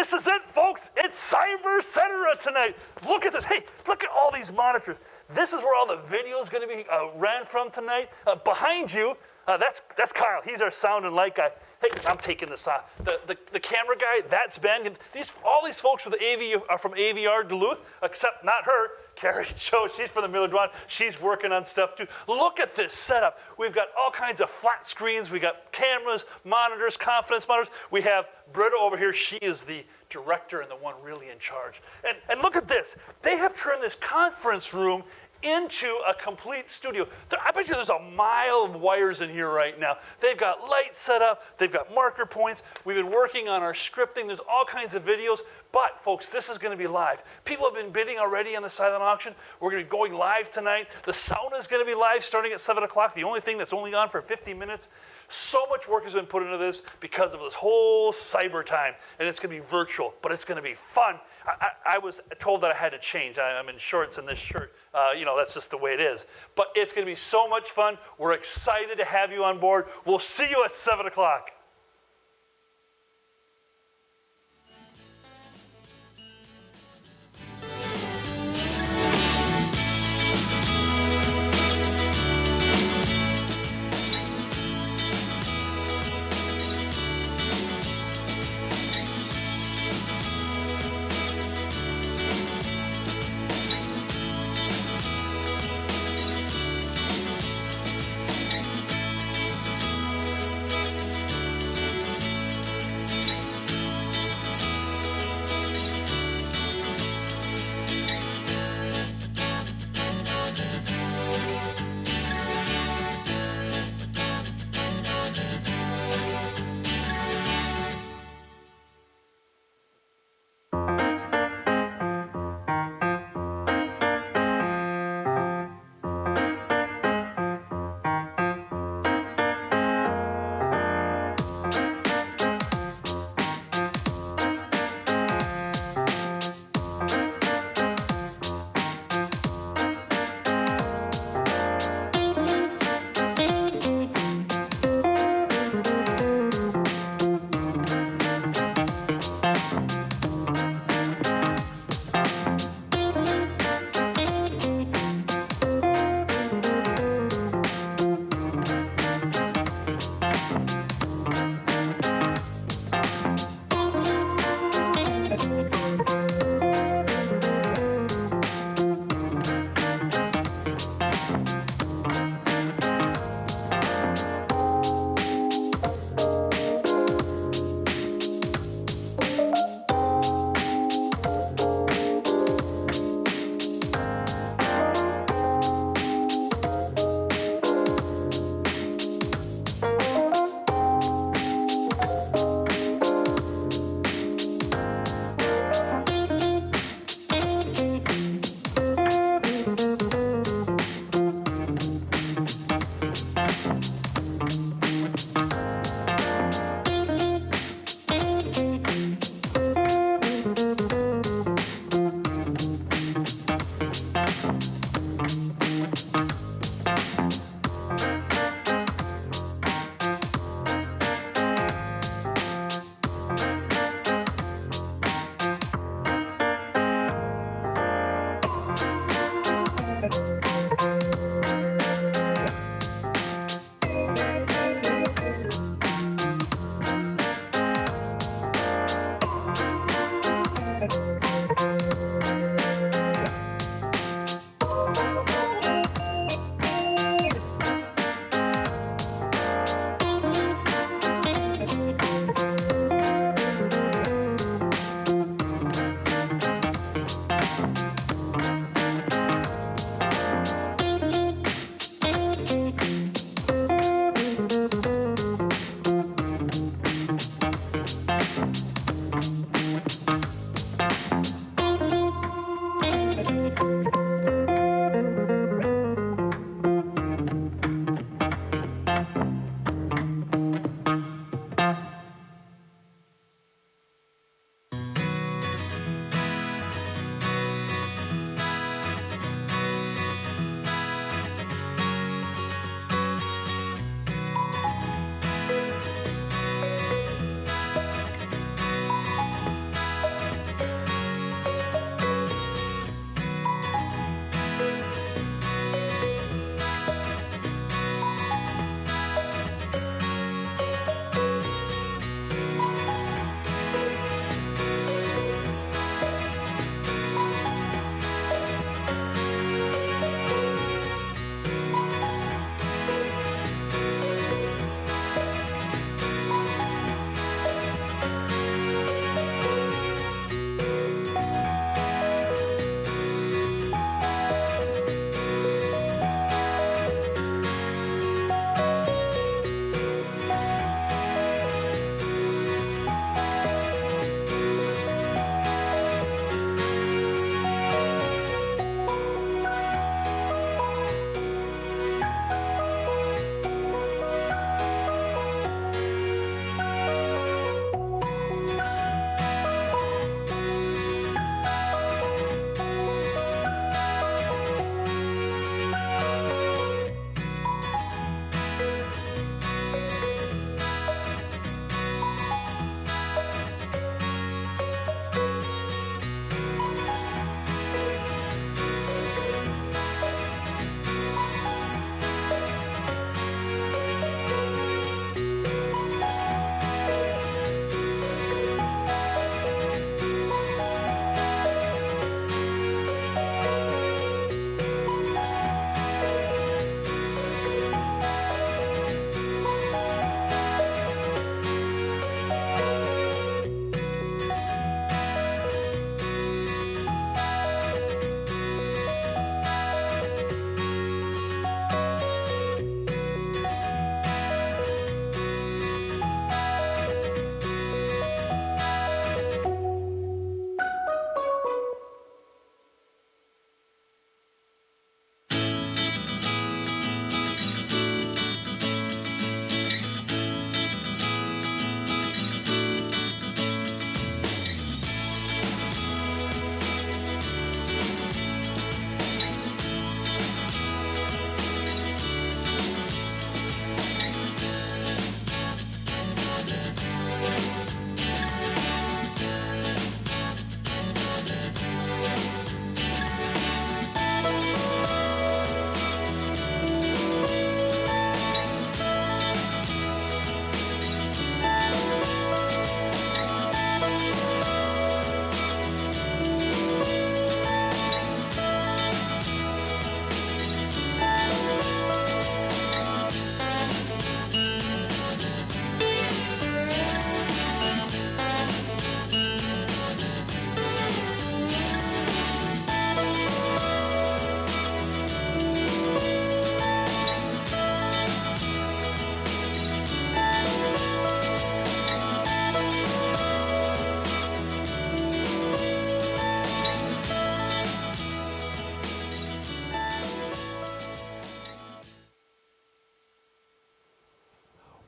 This is it, folks. It's ARTcetera tonight. Look at this. Hey, look at all these monitors. This is where all the video is going to be ran from tonight. Behind you, that's Kyle. He's our sound and light guy. Hey, I'm taking this off. The camera guy, that's Ben. And all these folks from the AV are from AVR Duluth, except not her. Carrie Jo, she's from the Miller-Dwan. She's working on stuff too. Look at this setup. We've got all kinds of flat screens. We got cameras, monitors, confidence monitors. We have Britta over here. She is the director and the one really in charge. And look at this. They have turned this conference room into a complete studio. I bet you there's a mile of wires in here right now. They've got lights set up. They've got marker points. We've been working on our scripting. There's all kinds of videos. But, folks, this is going to be live. People have been bidding already on the silent auction. We're going to be going live tonight. The sauna is going to be live starting at 7 o'clock. The only thing that's only on for 50 minutes. So much work has been put into this because of this whole cyber time. And it's going to be virtual, but it's going to be fun. I was told that I had to change. I'm in shorts and this shirt. That's just the way it is. But it's going to be so much fun. We're excited to have you on board. We'll see you at 7 o'clock.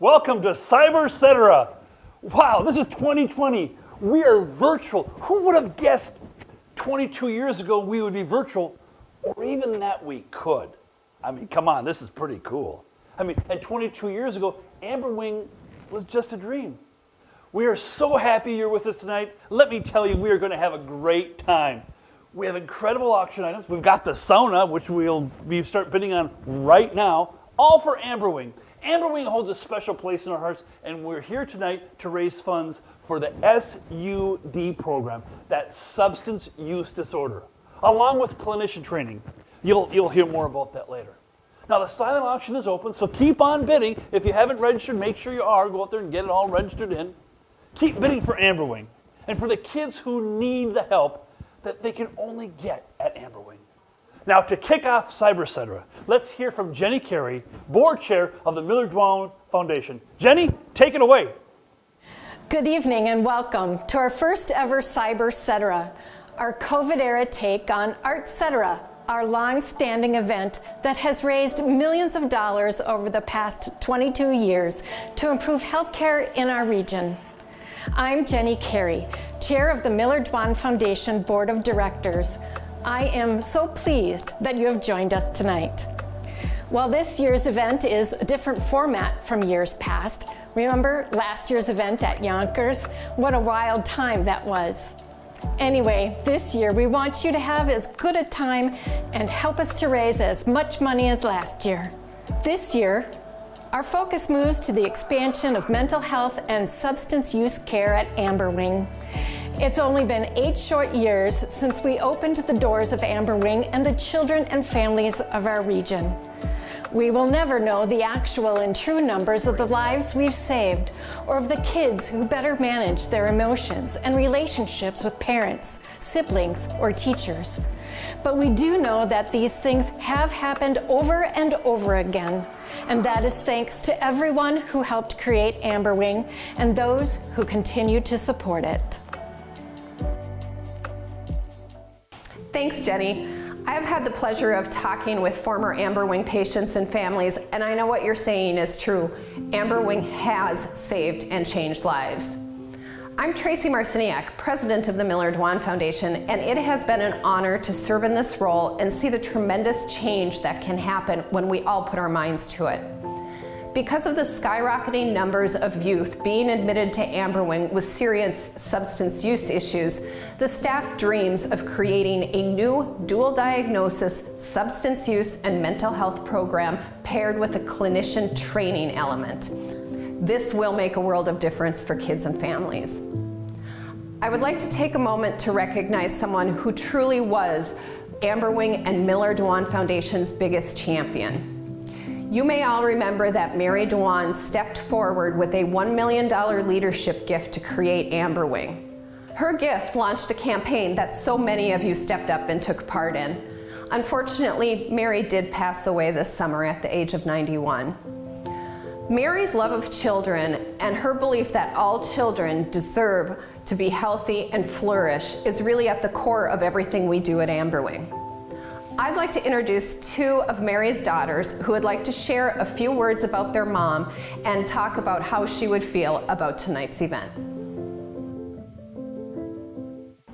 Welcome to ARTcetera. Wow, this is 2020. We are virtual. Who would have guessed 22 years ago we would be virtual, or even that we could? I mean, come on, this is pretty cool. I mean, and 22 years ago, Amberwing was just a dream. We are so happy you're with us tonight. Let me tell you, we are going to have a great time. We have incredible auction items. We've got the sauna, which we start bidding on right now, all for Amberwing. Amberwing holds a special place in our hearts, and we're here tonight to raise funds for the SUD program, that substance use disorder, along with clinician training. You'll hear more about that later. Now, the silent auction is open, so keep on bidding. If you haven't registered, make sure you are. Go out there and get it all registered in. Keep bidding for Amberwing, and for the kids who need the help that they can only get at Amberwing. Now, to kick off ARTcetera, let's hear from Jenny Carey, board chair of the Miller-Dwan Foundation. Jenny, take it away. Good evening and welcome to our first ever ARTcetera, our COVID-era take on ARTcetera, our long-standing event that has raised millions of dollars over the past 22 years to improve healthcare in our region. I'm Jenny Carey, chair of the Miller-Dwan Foundation Board of Directors. I am so pleased that you have joined us tonight. While this year's event is a different format from years past, remember last year's event at Yonkers? What a wild time that was. Anyway, this year we want you to have as good a time and help us to raise as much money as last year. This year, our focus moves to the expansion of mental health and substance use care at Amberwing. It's only been 8 short years since we opened the doors of Amberwing and the children and families of our region. We will never know the actual and true numbers of the lives we've saved, or of the kids who better manage their emotions and relationships with parents, siblings, or teachers. But we do know that these things have happened over and over again, and that is thanks to everyone who helped create Amberwing and those who continue to support it. Thanks, Jenny. I have had the pleasure of talking with former Amberwing patients and families, and I know what you're saying is true. Amberwing has saved and changed lives. I'm Tracy Marciniak, president of the Miller-Dwan Foundation, and it has been an honor to serve in this role and see the tremendous change that can happen when we all put our minds to it. Because of the skyrocketing numbers of youth being admitted to Amberwing with serious substance use issues, the staff dreams of creating a new dual diagnosis substance use and mental health program paired with a clinician training element. This will make a world of difference for kids and families. I would like to take a moment to recognize someone who truly was Amberwing and Miller-Dwan Foundation's biggest champion. You may all remember that Mary Dwan stepped forward with a $1 million leadership gift to create Amberwing. Her gift launched a campaign that so many of you stepped up and took part in. Unfortunately, Mary did pass away this summer at the age of 91. Mary's love of children and her belief that all children deserve to be healthy and flourish is really at the core of everything we do at Amberwing. I'd like to introduce 2 of Mary's daughters who would like to share a few words about their mom and talk about how she would feel about tonight's event.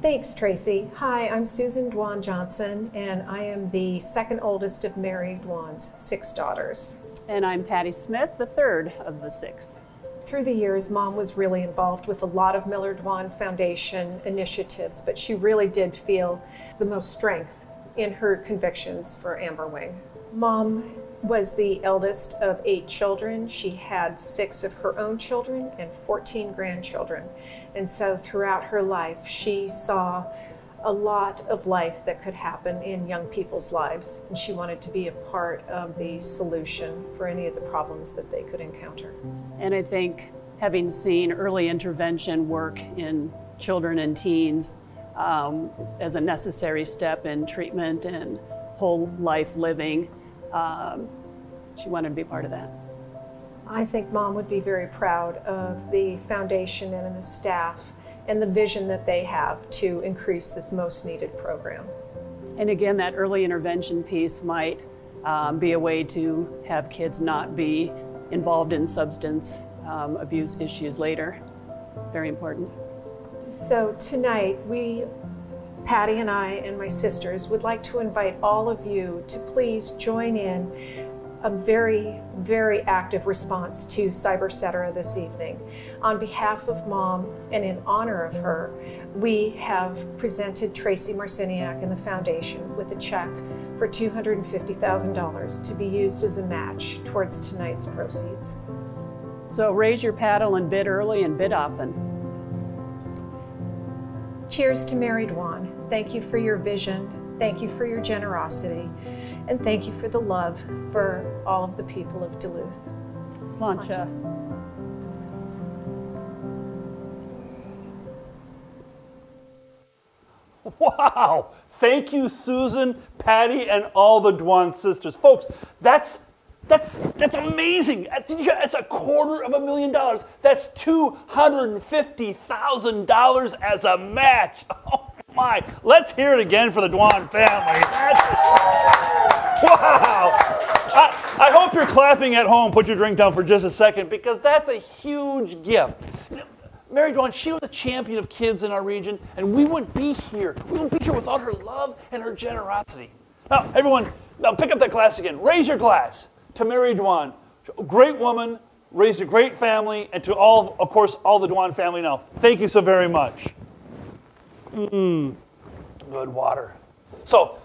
Thanks, Tracy. Hi, I'm Susan Dwan Johnson, and I am the second oldest of Mary Dwan's 6 daughters. And I'm Patty Smith, the third of the 6. Through the years, Mom was really involved with a lot of Miller-Dwan Foundation initiatives, but she really did feel the most strength in her convictions for Amberwing. Mom was the eldest of 8 children. She had 6 of her own children and 14 grandchildren. And so throughout her life, she saw a lot of life that could happen in young people's lives. And she wanted to be a part of the solution for any of the problems that they could encounter. And I think having seen early intervention work in children and teens as a necessary step in treatment and whole life living, she wanted to be part of that. I think Mom would be very proud of the foundation and the staff and the vision that they have to increase this most needed program. And again, that early intervention piece might be a way to have kids not be involved in substance abuse issues later. Very important. So tonight, Patty and I and my sisters would like to invite all of you to please join in a very, very active response to ARTcetera this evening. On behalf of Mom and in honor of her, we have presented Tracy Marciniak and the foundation with a check for $250,000 to be used as a match towards tonight's proceeds. So raise your paddle and bid early and bid often. Cheers to Miller-Dwan. Thank you for your vision, thank you for your generosity, and thank you for the love for all of the people of Duluth. Sláinte. Wow! Thank you, Susan, Patty, and all the Dwan sisters. Folks, that's amazing. That's $250,000. That's $250,000 as a match. Oh my! Let's hear it again for the Dwan family. Wow! I hope you're clapping at home. Put your drink down for just a second, because that's a huge gift. Miller-Dwan, she was a champion of kids in our region, and we wouldn't be here. We wouldn't be here without her love and her generosity. Now, everyone, pick up that glass again. Raise your glass to Miller-Dwan, a great woman, raised a great family, and to all, of course, all the Dwan family now. Thank you so very much. Good water. So,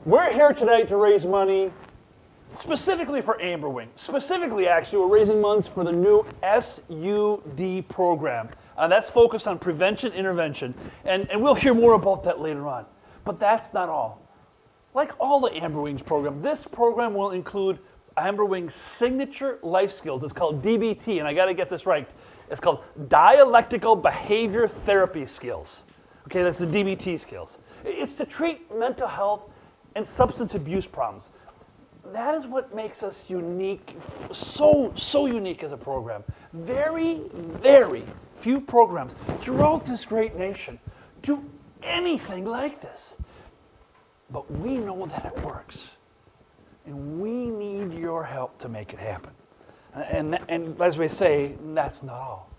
we're here tonight to raise money specifically for AmberWing. Specifically, actually, we're raising funds for the new SUD program. That's focused on prevention intervention, and we'll hear more about that later on. But that's not all. Like all the AmberWings program, this program will include AmberWing's signature life skills. It's called DBT, and I got to get this right. It's called Dialectical Behavior Therapy Skills. Okay, that's the DBT skills. It's to treat mental health and substance abuse problems. That is what makes us unique, so unique as a program. Very, very few programs throughout this great nation do anything like this. But we know that it works. And we need your help to make it happen. And as we say, that's not all.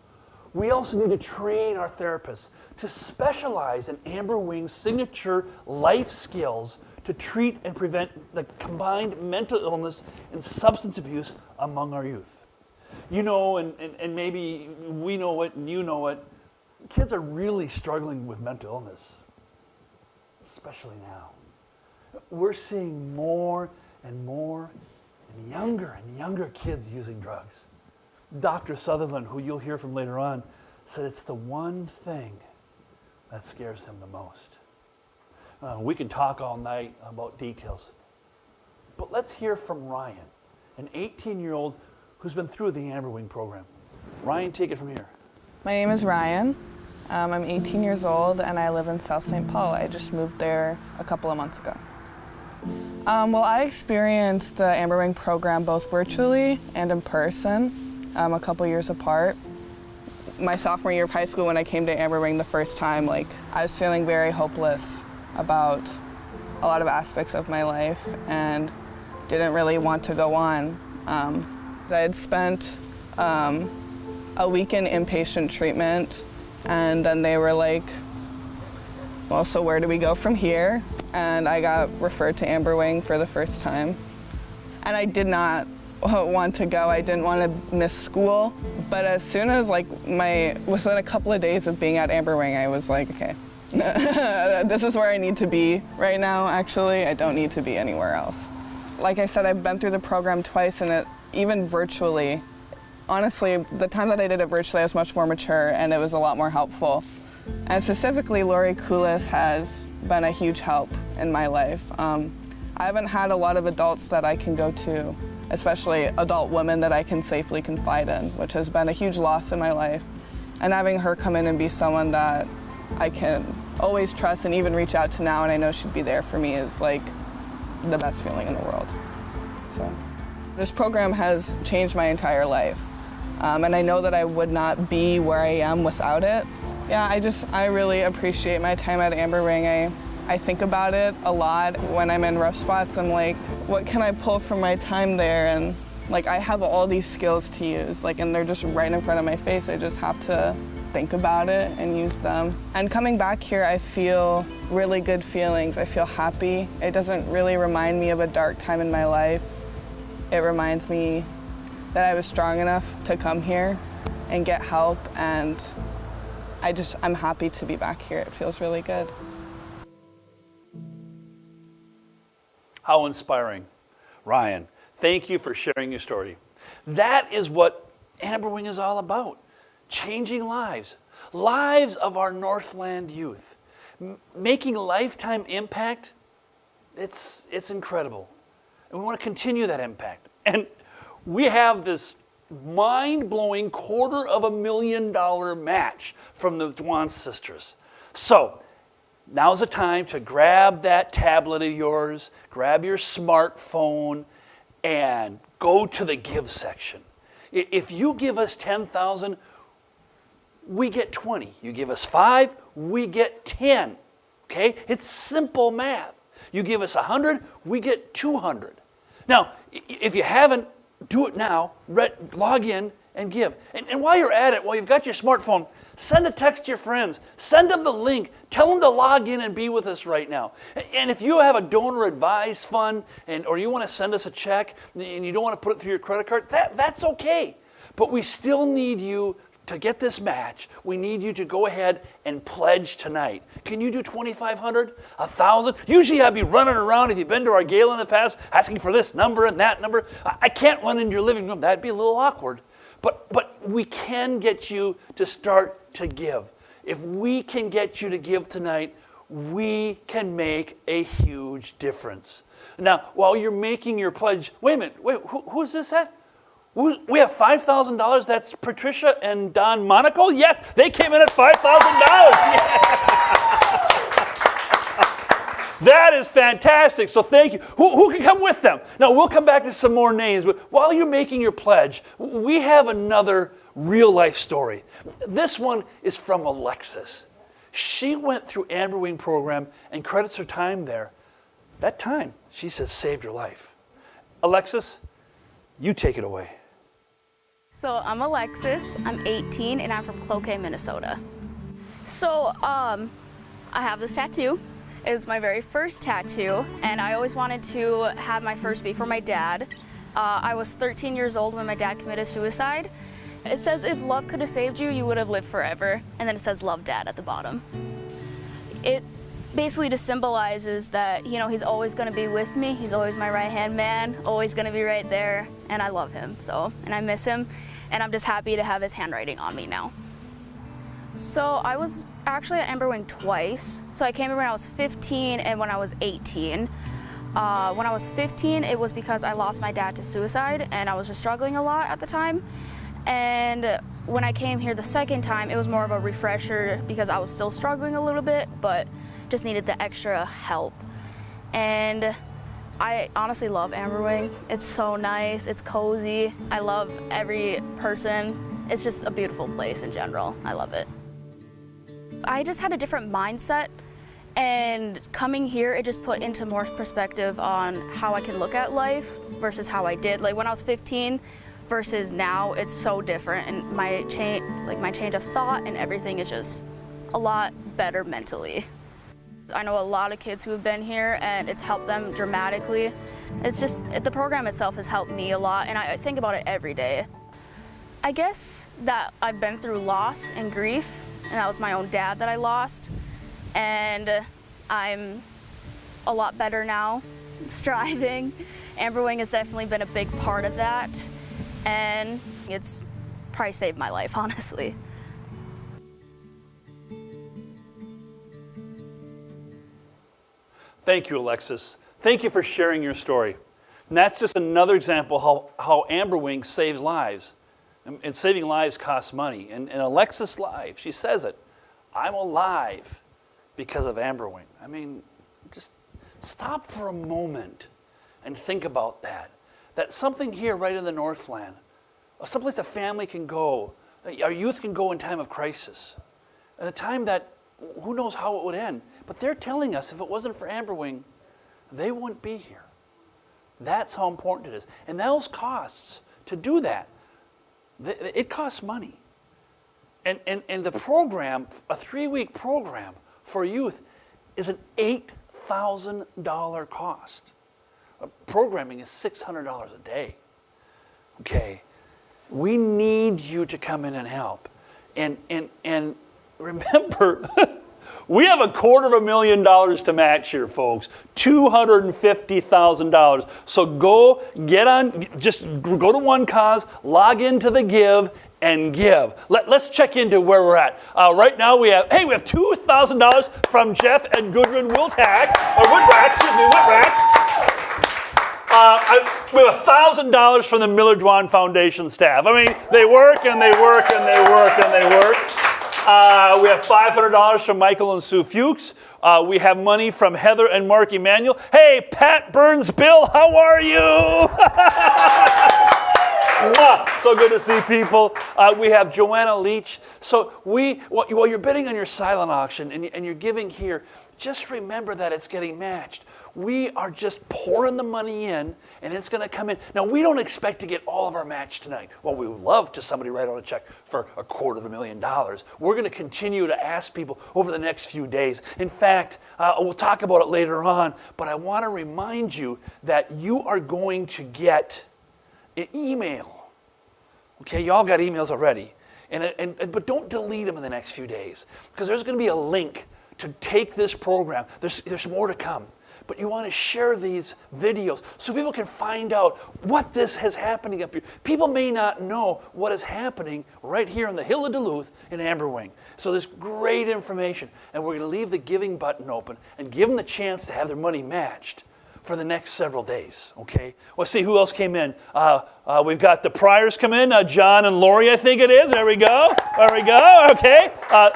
We also need to train our therapists to specialize in AmberWing's signature life skills to treat and prevent the combined mental illness and substance abuse among our youth. You know, and maybe we know it and you know it, kids are really struggling with mental illness, especially now. We're seeing more and more and younger kids using drugs. Dr. Sutherland, who you'll hear from later on, said it's the one thing that scares him the most. We can talk all night about details, but let's hear from Ryan, an 18-year-old who's been through the AmberWing program. Ryan, take it from here. My name is Ryan. I'm 18 years old and I live in South St. Paul. I just moved there a couple of months ago. Well, I experienced the AmberWing program both virtually and in person, a couple years apart. My sophomore year of high school, when I came to AmberWing the first time, I was feeling very hopeless about a lot of aspects of my life and didn't really want to go on. I had spent a week in inpatient treatment, and then they were like, well, so where do we go from here? And I got referred to AmberWing for the first time. And I did not want to go. I didn't want to miss school. But as soon as within a couple of days of being at AmberWing, I was like, okay, this is where I need to be right now, actually. I don't need to be anywhere else. Like I said, I've been through the program twice, and even virtually, honestly, the time that I did it virtually, I was much more mature, and it was a lot more helpful. And specifically, Lori Kulis has been a huge help in my life. I haven't had a lot of adults that I can go to, especially adult women that I can safely confide in, which has been a huge loss in my life. And having her come in and be someone that I can always trust and even reach out to now, and I know she'd be there for me, is like the best feeling in the world. So this program has changed my entire life. And I know that I would not be where I am without it. Yeah, I really appreciate my time at AmberWing. I think about it a lot. When I'm in rough spots, I'm like, what can I pull from my time there? And Like, I have all these skills to use, like, and they're just right in front of my face. I just have to think about it and use them. And coming back here, I feel really good feelings. I feel happy. It doesn't really remind me of a dark time in my life. It reminds me that I was strong enough to come here and get help, and I'm happy to be back here. It feels really good. How inspiring. Ryan, thank you for sharing your story. That is what Amber Wing is all about. Changing lives. Lives of our Northland youth. Making lifetime impact. It's incredible. And we want to continue that impact. And we have this mind-blowing $250,000 match from the Dwan sisters. So, now's the time to grab that tablet of yours, grab your smartphone, and go to the give section. If you give us 10,000, we get 20. You give us 5, we get 10. Okay? It's simple math. You give us 100, we get 200. Now, if you haven't, do it now. Log in and give. And while you're at it, while you've got your smartphone, send a text to your friends. Send them the link. Tell them to log in and be with us right now. And if you have a donor advised fund, or you want to send us a check and you don't want to put it through your credit card, that's okay. But we still need you to get this match. We need you to go ahead and pledge tonight. Can you do 2,500, 1,000? Usually I'd be running around, if you've been to our gala in the past, asking for this number and that number. I can't run into your living room. That'd be a little awkward. But we can get you to start to give. If we can get you to give tonight, we can make a huge difference. Now, while you're making your pledge, wait a minute, who is this at? We have $5,000. That's Patricia and Don Monaco. Yes, they came in at $5,000. Yeah. That is fantastic. So thank you. Who can come with them? Now, we'll come back to some more names, but while you're making your pledge, we have another real life story. This one is from Alexis. She went through Amber Wing program and credits her time there. That time, she says, saved her life. Alexis, you take it away. So I'm Alexis, I'm 18, and I'm from Cloquet, Minnesota. So I have this tattoo. It's my very first tattoo, and I always wanted to have my first be for my dad. I was 13 years old when my dad committed suicide. It says, if love could have saved you, you would have lived forever. And then it says, love dad at the bottom. It basically just symbolizes that, you know, he's always going to be with me. He's always my right-hand man, always going to be right there, and I love him, and I miss him, and I'm just happy to have his handwriting on me now. So I was actually at Amber Wing twice. So I came here when I was 15 and when I was 18. When I was 15, it was because I lost my dad to suicide, and I was just struggling a lot at the time. And when I came here the second time, it was more of a refresher because I was still struggling a little bit, but just needed the extra help. And I honestly love Amber Wing. It's so nice, it's cozy. I love every person. It's just a beautiful place in general. I love it. I just had a different mindset, and coming here, it just put into more perspective on how I can look at life versus how I did. Like when I was 15 versus now, it's so different, and my change of thought and everything is just a lot better mentally. I know a lot of kids who have been here, and it's helped them dramatically. It's just, the program itself has helped me a lot, and I think about it every day. I guess that I've been through loss and grief, and that was my own dad that I lost, and I'm a lot better now, striving. Amber Wing has definitely been a big part of that, and it's probably saved my life, honestly. Thank you, Alexis. Thank you for sharing your story. And that's just another example how Amber Wing saves lives. And saving lives costs money. And Alexis' life, she says it, I'm alive because of Amber Wing. I mean, just stop for a moment and think about that. That's something here right in the Northland, someplace a family can go, our youth can go in time of crisis, at a time that who knows how it would end. But they're telling us if it wasn't for Amber Wing, they wouldn't be here. That's how important it is. And those costs, to do that, it costs money. And the program, a 3-week program for youth, is an $8,000 cost. Programming is $600 a day. Okay, we need you to come in and help. And remember, we have $250,000 to match here, folks. $250,000. So go just go to One Cause, log into the Give, and give. Let's check into where we're at. Right now we have $2,000 from Jeff and Gudrun Wiltack, or Whitrax. We have $1,000 from the Miller-Dwan Foundation staff. I mean, they work and they work and they work and they work. We have $500 from Michael and Sue Fuchs. We have money from Heather and Mark Emanuel. Hey, Pat Burns Bill, how are you? So good to see people. We have Joanna Leach. So while you're bidding on your silent auction and you're giving here, just remember that it's getting matched. We are just pouring the money in, and it's going to come in. Now, we don't expect to get all of our match tonight. Well, we would love to somebody write out a check for $250,000. We're going to continue to ask people over the next few days. In fact, we'll talk about it later on, but I want to remind you that you are going to get an email. Okay, y'all got emails already. But don't delete them in the next few days, because there's going to be a link to take this program. There's more to come. But you want to share these videos so people can find out what this is happening up here. People may not know what is happening right here on the Hill of Duluth in Amberwing. So there's great information. And we're going to leave the giving button open and give them the chance to have their money matched for the next several days, okay? Let's see who else came in. We've got the Pryors come in, John and Lori, I think it is. There we go. There we go, okay.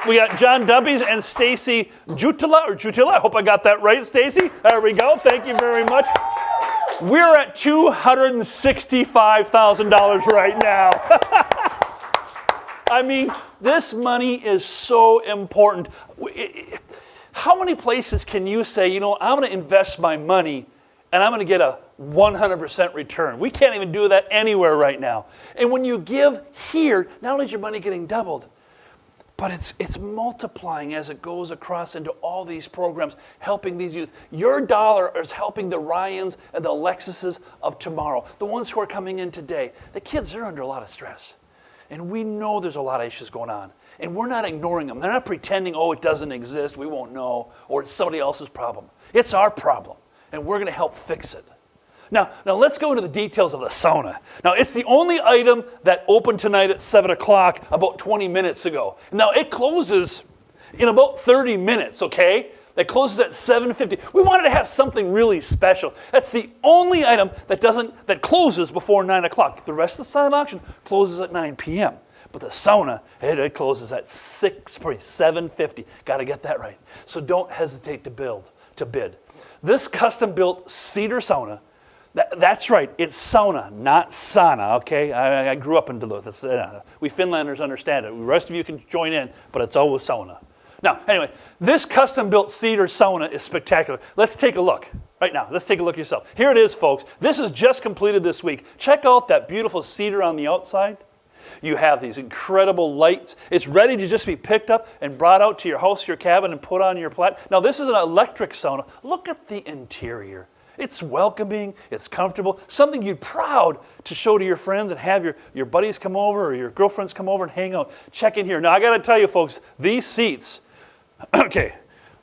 We got John Dumpies and Stacy Jutila. I hope I got that right, Stacy. There we go. Thank you very much. We're at $265,000 right now. I mean, this money is so important. How many places can you say, you know, I'm going to invest my money and I'm going to get a 100% return? We can't even do that anywhere right now. And when you give here, not only is your money getting doubled, but it's multiplying as it goes across into all these programs, helping these youth. Your dollar is helping the Ryans and the Alexis's of tomorrow, the ones who are coming in today. The kids, they're under a lot of stress. And we know there's a lot of issues going on. And we're not ignoring them. They're not pretending, oh, it doesn't exist, we won't know, or it's somebody else's problem. It's our problem, and we're going to help fix it. Now let's go into the details of the sauna. Now, it's the only item that opened tonight at 7 o'clock about 20 minutes ago. Now, it closes in about 30 minutes, okay? It closes at 7:50. We wanted to have something really special. That's the only item that closes before 9 o'clock. The rest of the silent auction closes at 9 p.m. But the sauna, it closes at 7:50. Got to get that right. So don't hesitate to bid. This custom-built cedar sauna, that's right, it's sauna, not sauna, okay? I grew up in Duluth. We Finlanders understand it. The rest of you can join in, but it's always sauna. Now, anyway, this custom-built cedar sauna is spectacular. Let's take a look right now. Let's take a look yourself. Here it is, folks. This is just completed this week. Check out that beautiful cedar on the outside. You have these incredible lights. It's ready to just be picked up and brought out to your house, your cabin, and put on your plat. Now, this is an electric sauna. Look at the interior. It's welcoming, it's comfortable, something you'd proud to show to your friends and have your buddies come over or your girlfriends come over and hang out. Check in here. Now, I got to tell you, folks, these seats, okay,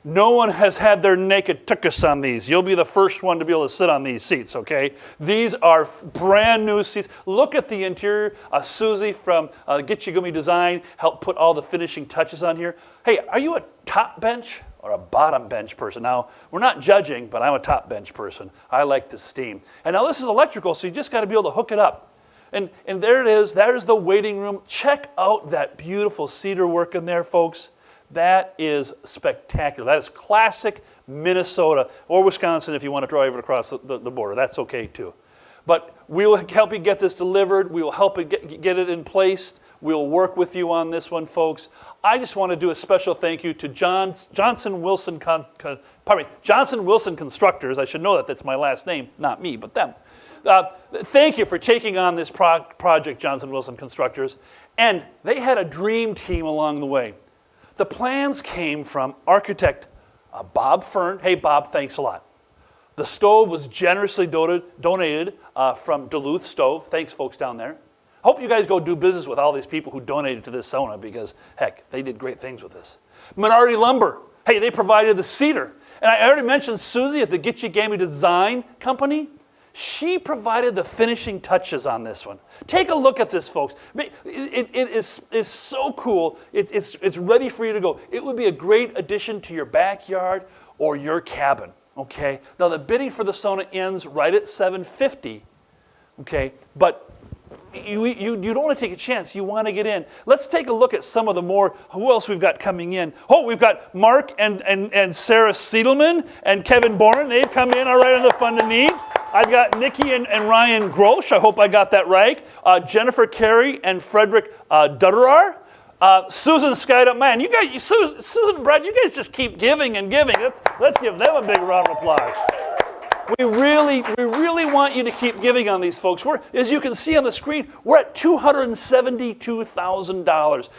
no one has had their naked tuchus on these. You'll be the first one to be able to sit on these seats, okay? These are brand new seats. Look at the interior. Susie from Get You Gummy Design helped put all the finishing touches on here. Hey, are you a top bench or a bottom bench person? Now, we're not judging, but I'm a top bench person. I like to steam. And now this is electrical, so you just got to be able to hook it up. And there it is. There's the waiting room. Check out that beautiful cedar work in there, folks. That is spectacular. That is classic Minnesota or Wisconsin if you want to drive it across the border. That's okay too. But we will help you get this delivered. We will help you get it in place. We'll work with you on this one, folks. I just want to do a special thank you to Johnson Wilson Constructors. I should know that that's my last name, not me, but them. Thank you for taking on this project, Johnson Wilson Constructors. And they had a dream team along the way. The plans came from architect Bob Fern. Hey, Bob, thanks a lot. The stove was generously donated from Duluth Stove. Thanks, folks down there. Hope you guys go do business with all these people who donated to this sauna because, heck, they did great things with this. Menardi Lumber. Hey, they provided the cedar. And I already mentioned Susie at the Gitchigami Design Company. She provided the finishing touches on this one. Take a look at this, folks. It is so cool. It's ready for you to go. It would be a great addition to your backyard or your cabin, okay? Now, the bidding for the sauna ends right at $750, okay? But you don't want to take a chance. You want to get in. Let's take a look at some of the more, who else we've got coming in. Oh, we've got Mark and Sarah Siedelman and Kevin Bourne. They've come in all right on the Fund and Need. I've got Nikki and Ryan Grosh. I hope I got that right. Jennifer Carey and Frederick Dutterar. Susan Skydup. Man, you guys, Susan and Brad, you guys just keep giving and giving. Let's give them a big round of applause. We really want you to keep giving on these folks. As you can see on the screen, we're at $272,000.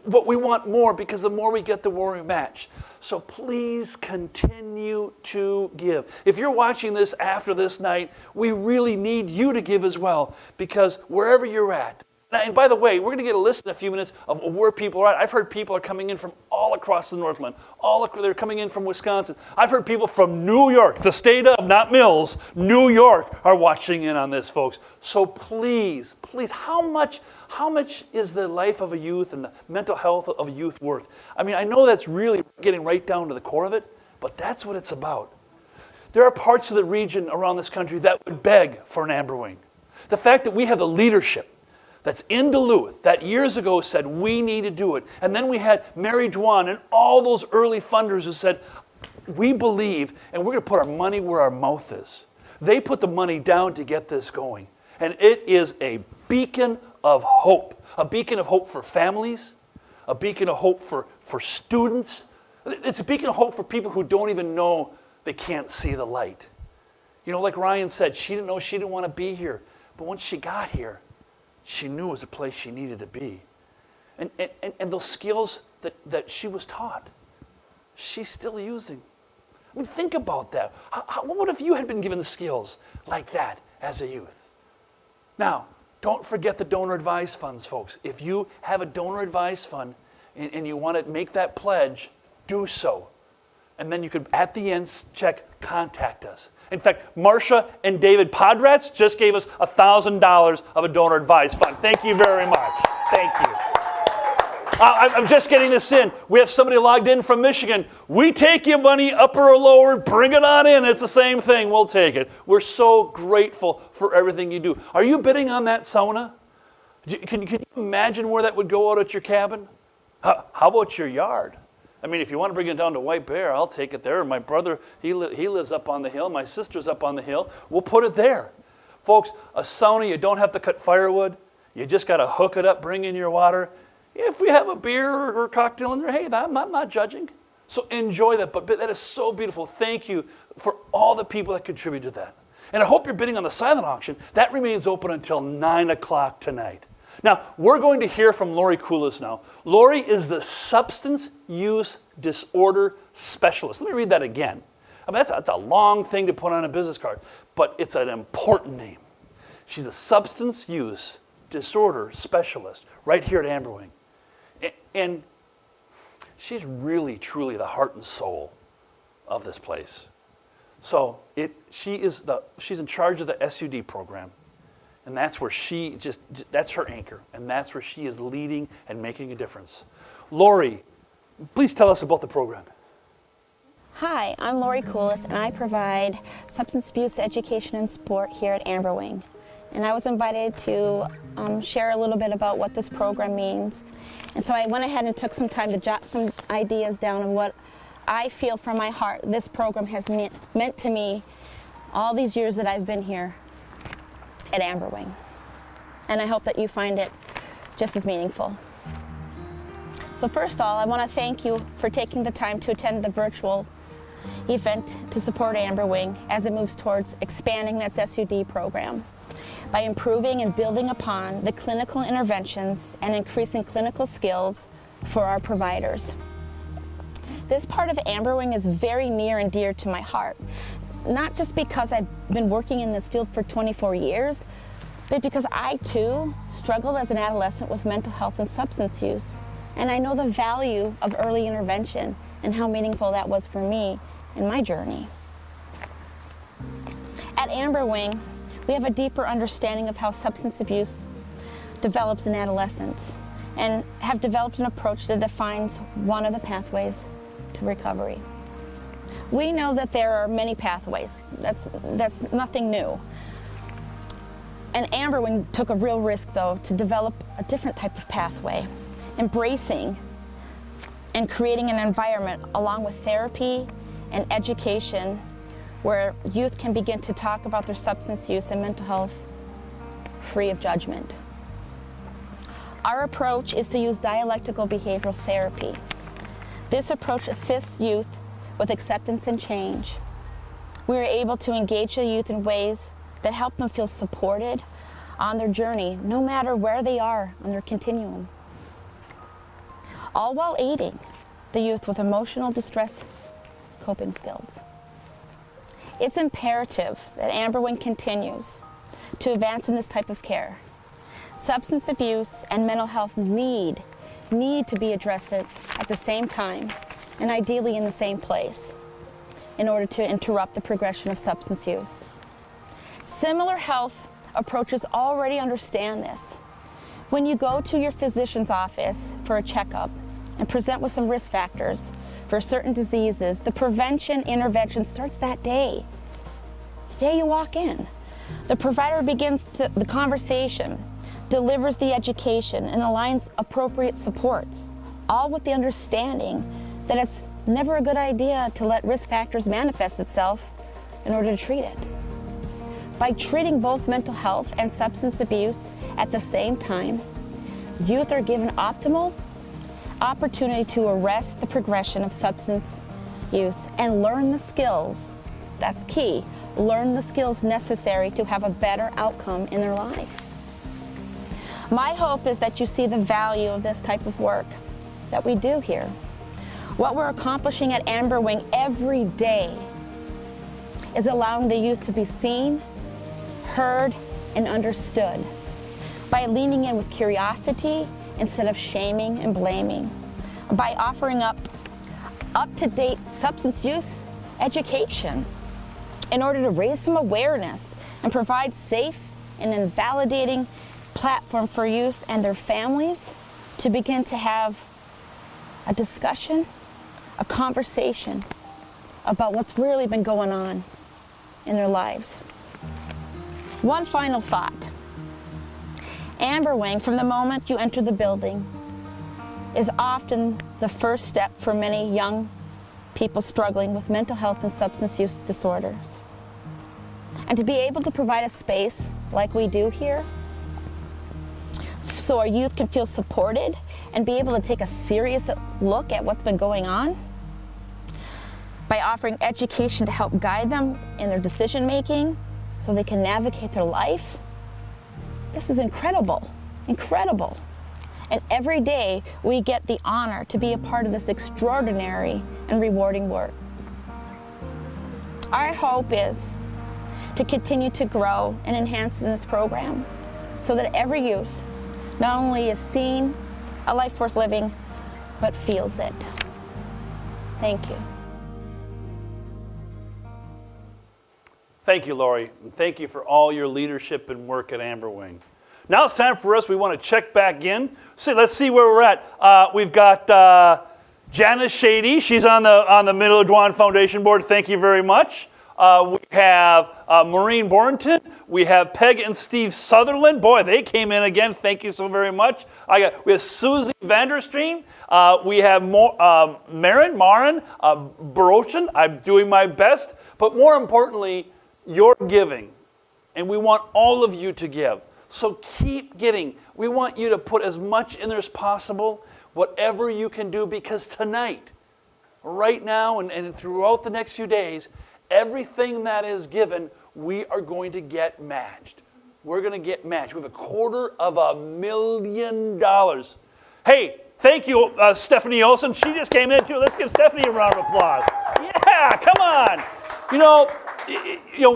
But we want more because the more we get, the more we match. So please continue to give. If you're watching this after this night, we really need you to give as well because wherever you're at. And by the way, we're going to get a list in a few minutes of where people are at. I've heard people are coming in from all across the Northland. They're coming in from Wisconsin. I've heard people from New York, the state of, not Mills, New York, are watching in on this, folks. So please, how much is the life of a youth and the mental health of a youth worth? I mean, I know that's really getting right down to the core of it, but that's what it's about. There are parts of the region around this country that would beg for an Amber Wing. The fact that we have the leadership that's in Duluth that years ago said we need to do it. And then we had Miller-Dwan and all those early funders who said, we believe and we're going to put our money where our mouth is. They put the money down to get this going. And it is a beacon of hope. A beacon of hope for families. A beacon of hope for students. It's a beacon of hope for people who don't even know they can't see the light. You know, like Ryan said, she didn't know she didn't want to be here. But once she got here, she knew it was a place she needed to be. And those skills that she was taught, she's still using. I mean, think about that. What if you had been given the skills like that as a youth? Now, don't forget the donor advised funds, folks. If you have a donor advised fund and you want to make that pledge, do so. And then you could, at the end, check, contact us. In fact, Marcia and David Podratz just gave us $1,000 of a donor advised fund. Thank you very much. Thank you. I'm just getting this in. We have somebody logged in from Michigan. We take your money, upper or lower, bring it on in. It's the same thing. We'll take it. We're so grateful for everything you do. Are you bidding on that sauna? Can you imagine where that would go out at your cabin? How about your yard? I mean, if you want to bring it down to White Bear, I'll take it there. My brother, he lives up on the hill. My sister's up on the hill. We'll put it there. Folks, a sauna, you don't have to cut firewood. You just got to hook it up, bring in your water. If we have a beer or cocktail in there, hey, I'm not judging. So enjoy that. But that is so beautiful. Thank you for all the people that contribute to that. And I hope you're bidding on the silent auction. That remains open until 9 o'clock tonight. Now, we're going to hear from Lori Koulis now. Lori is the Substance Use Disorder Specialist. Let me read that again. I mean, that's a long thing to put on a business card, but it's an important name. She's a Substance Use Disorder Specialist right here at Amber Wing. And she's really, truly the heart and soul of this place. So she's in charge of the SUD program. And that's where that's her anchor. And that's where she is leading and making a difference. Lori, please tell us about the program. Hi, I'm Lori Koulis, and I provide substance abuse education and support here at Amber Wing. And I was invited to share a little bit about what this program means. And so I went ahead and took some time to jot some ideas down on what I feel from my heart this program has meant to me all these years that I've been here at Amber Wing. And I hope that you find it just as meaningful. So first of all, I want to thank you for taking the time to attend the virtual event to support AmberWing as it moves towards expanding its SUD program by improving and building upon the clinical interventions and increasing clinical skills for our providers. This part of AmberWing is very near and dear to my heart, not just because I've been working in this field for 24 years, but because I too struggled as an adolescent with mental health and substance use. And I know the value of early intervention and how meaningful that was for me in my journey. At AmberWing, we have a deeper understanding of how substance abuse develops in adolescence and have developed an approach that defines one of the pathways to recovery. We know that there are many pathways. That's nothing new. And AmberWing took a real risk, though, to develop a different type of pathway, embracing and creating an environment along with therapy and education where youth can begin to talk about their substance use and mental health free of judgment. Our approach is to use dialectical behavioral therapy. This approach assists youth with acceptance and change. We are able to engage the youth in ways that help them feel supported on their journey, no matter where they are on their continuum, all while aiding the youth with emotional distress coping skills. It's imperative that AmberWing continues to advance in this type of care. Substance abuse and mental health need to be addressed at the same time and ideally in the same place in order to interrupt the progression of substance use. Similar health approaches already understand this. When you go to your physician's office for a checkup and present with some risk factors for certain diseases, the prevention intervention starts that day. The day you walk in. The provider begins the conversation, delivers the education, and aligns appropriate supports, all with the understanding that it's never a good idea to let risk factors manifest itself in order to treat it. By treating both mental health and substance abuse at the same time, youth are given optimal opportunity to arrest the progression of substance use and learn the skills, that's key, learn the skills necessary to have a better outcome in their life. My hope is that you see the value of this type of work that we do here. What we're accomplishing at AmberWing every day is allowing the youth to be seen, heard, and understood by leaning in with curiosity instead of shaming and blaming, by offering up-to-date substance use education in order to raise some awareness and provide safe and invalidating platform for youth and their families to begin to have a discussion, a conversation about what's really been going on in their lives. One final thought. AmberWing, from the moment you enter the building, is often the first step for many young people struggling with mental health and substance use disorders. And to be able to provide a space like we do here, so our youth can feel supported and be able to take a serious look at what's been going on, by offering education to help guide them in their decision making so they can navigate their life. This is incredible, incredible. And every day we get the honor to be a part of this extraordinary and rewarding work. Our hope is to continue to grow and enhance in this program so that every youth not only is seen a life worth living, but feels it. Thank you. Thank you, Lori, and thank you for all your leadership and work at AmberWing. Now it's time for us. We want to check back in. Let's see where we're at. We've got Janice Shady. She's on the Miller-Dwan Foundation Board. Thank you very much. We have Maureen Bornton. We have Peg and Steve Sutherland. Boy, they came in again. Thank you so very much. We have Susie Vandersteen. We have Maren Baroshin. I'm doing my best. But more importantly, you're giving. And we want all of you to give. So keep getting. We want you to put as much in there as possible, whatever you can do, because tonight right now and throughout the next few days, everything that is given, we are going to get matched. We're going to get matched. We have $250,000. Hey, thank you, Stephanie Olson. She just came in too. Let's give Stephanie a round of applause. Yeah, come on. You know,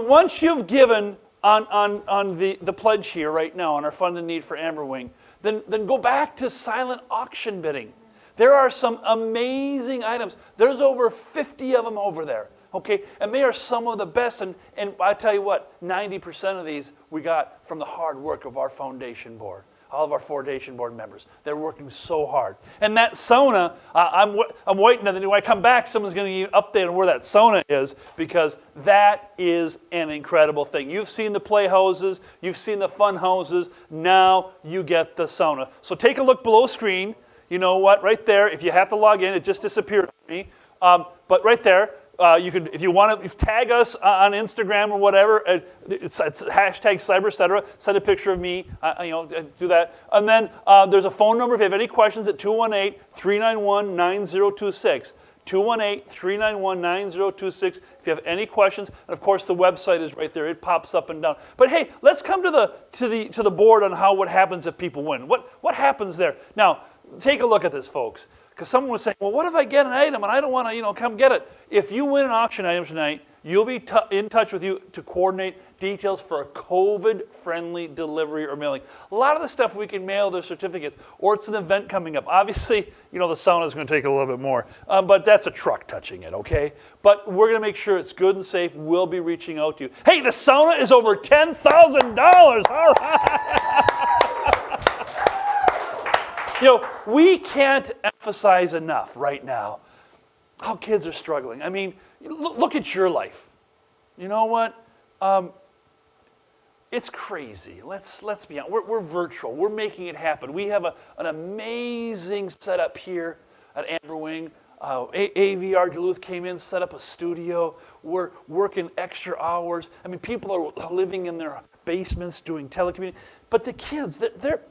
once you've given on the pledge here right now on our fund in need for Amberwing, then go back to silent auction bidding. There are some amazing items. There's over 50 of them over there. Okay, and they are some of the best, and I tell you what, 90% of these we got from the hard work of our foundation board, all of our foundation board members. They're working so hard. And that sauna, I'm waiting, and then when I come back, someone's going to give you an update on where that sauna is, because that is an incredible thing. You've seen the playhouses, you've seen the fun houses, now you get the sauna. So take a look below screen. You know what, right there, if you have to log in, it just disappeared on me, but right there, you can, if you want to tag us on Instagram or whatever, it's hashtag ARTcetera, send a picture of me, do that. And then there's a phone number if you have any questions at 218-391-9026. 218-391-9026 if you have any questions. And of course the website is right there. It pops up and down. But hey, let's come to the board on what happens if people win. What happens there? Now, take a look at this, folks. Because someone was saying, well, what if I get an item and I don't want to, come get it? If you win an auction item tonight, you'll be in touch with you to coordinate details for a COVID-friendly delivery or mailing. A lot of the stuff we can mail their certificates, or it's an event coming up. Obviously, the sauna is going to take a little bit more, but that's a truck touching it, okay? But we're going to make sure it's good and safe. We'll be reaching out to you. Hey, the sauna is over $10,000. All right. We can't emphasize enough right now how kids are struggling. I mean, look at your life. You know what? It's crazy. Let's be honest. We're virtual. We're making it happen. We have an amazing setup here at Amberwing. AVR Duluth came in, set up a studio. We're working extra hours. I mean, people are living in their basements doing telecommuting. But the kids, they're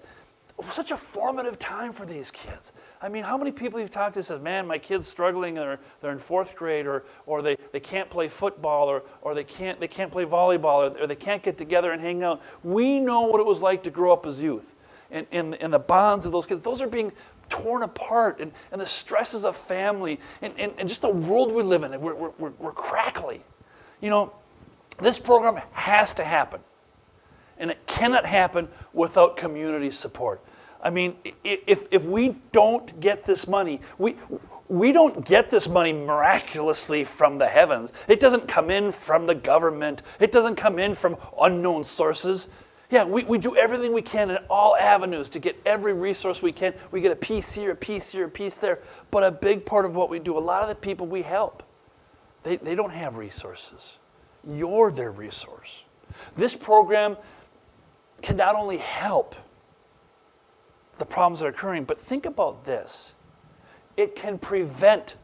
such a formative time for these kids. I mean, how many people you've talked to says, man, my kid's struggling, they're in fourth grade, or they can't play football, or they can't play volleyball, or they can't get together and hang out. We know what it was like to grow up as youth. And the bonds of those kids, those are being torn apart, and the stresses of family, and just the world we live in, we're crackly. This program has to happen. And it cannot happen without community support. I mean, if we don't get this money, we don't get this money miraculously from the heavens. It doesn't come in from the government. It doesn't come in from unknown sources. Yeah, we do everything we can in all avenues to get every resource we can. We get a piece here, a piece here, a piece there. But a big part of what we do, a lot of the people we help, they don't have resources. You're their resource. This program can not only help the problems that are occurring, but think about this. It can prevent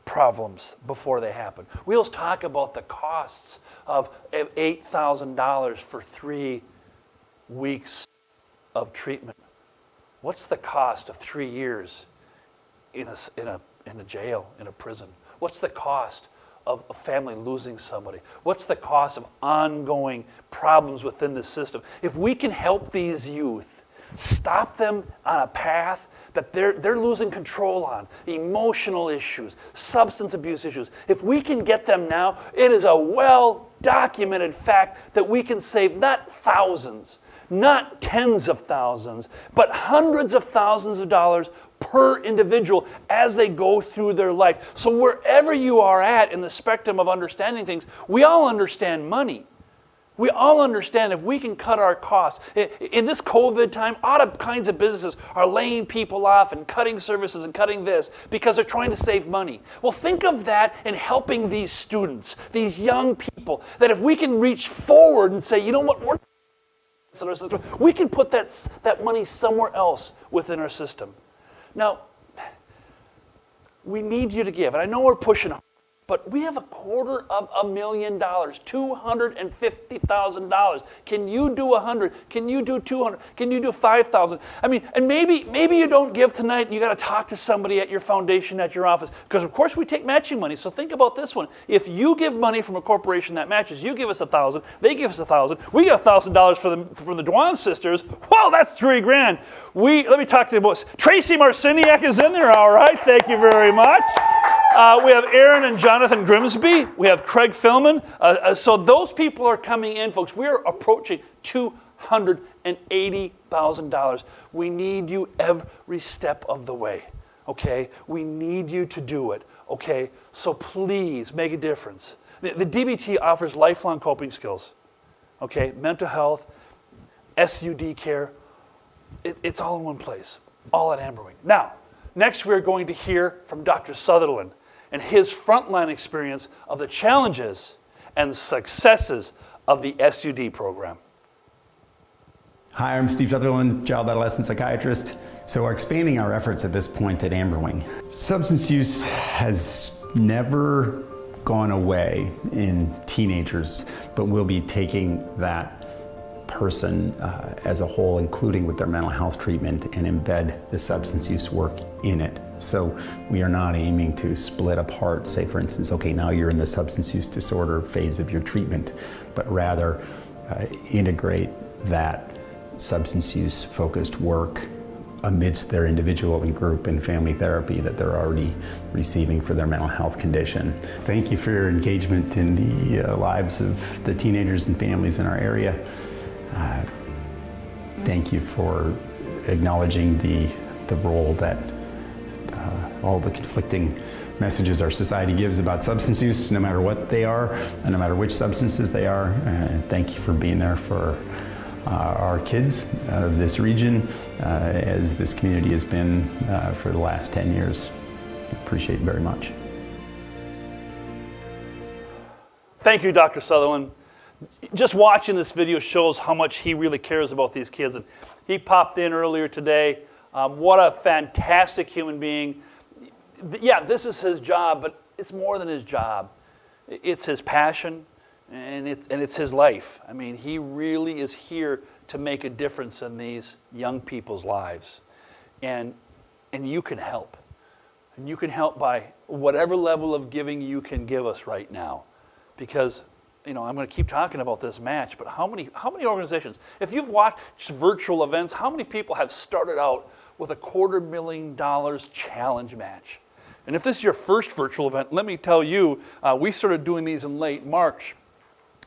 problems before they happen. We always talk about the costs of $8,000 for 3 weeks of treatment. What's the cost of 3 years in a jail, in a prison? What's the cost of a family losing somebody? What's the cost of ongoing problems within the system? If we can help these youth, stop them on a path that they're losing control on, emotional issues, substance abuse issues, if we can get them now, it is a well-documented fact that we can save not thousands, not tens of thousands, but hundreds of thousands of dollars per individual as they go through their life. So wherever you are at in the spectrum of understanding things, we all understand money. We all understand if we can cut our costs. In this COVID time, all kinds of businesses are laying people off and cutting services and cutting this because they're trying to save money. Well, think of that in helping these students, these young people, that if we can reach forward and say, you know what, we can put that money somewhere else within our system. Now, we need you to give, and I know we're pushing hard. But we have $250,000, $250,000. Can you do 100? Can you do 200? Can you do 5,000? I mean, and maybe you don't give tonight and you got to talk to somebody at your foundation, at your office, because of course we take matching money. So think about this one. If you give money from a corporation that matches, you give us 1,000, they give us 1,000, we get $1,000 from the Dwan sisters. Wow, that's $3,000. Let me talk to you about Tracy Marciniak is in there, all right. Thank you very much. We have Aaron and Jonathan Grimsby. We have Craig Philman. So those people are coming in, folks. We are approaching $280,000. We need you every step of the way, okay? We need you to do it, okay? So please make a difference. The DBT offers lifelong coping skills, okay? Mental health, SUD care. It's all in one place, all at Amberwing. Now, next we're going to hear from Dr. Sutherland and his frontline experience of the challenges and successes of the SUD program. Hi, I'm Steve Sutherland, child adolescent psychiatrist. So we're expanding our efforts at this point at Amberwing. Substance use has never gone away in teenagers, but we'll be taking that person as a whole, including with their mental health treatment, and embed the substance use work in it. So we are not aiming to split apart, say for instance, okay, now you're in the substance use disorder phase of your treatment, but rather integrate that substance use focused work amidst their individual and group and family therapy that they're already receiving for their mental health condition. Thank you for your engagement in the lives of the teenagers and families in our area. Thank you for acknowledging the role that all the conflicting messages our society gives about substance use, no matter what they are, and no matter which substances they are. Thank you for being there for our kids of this region, as this community has been for the last 10 years. Appreciate it very much. Thank you, Dr. Sutherland. Just watching this video shows how much he really cares about these kids. And he popped in earlier today. What a fantastic human being. Yeah, this is his job, but it's more than his job. It's his passion, and it's his life. I mean, he really is here to make a difference in these young people's lives. And you can help. And you can help by whatever level of giving you can give us right now. Because, you know, I'm going to keep talking about this match, but how many organizations, if you've watched virtual events, how many people have started out with a $250,000 challenge match? And if this is your first virtual event, let me tell you, we started doing these in late March.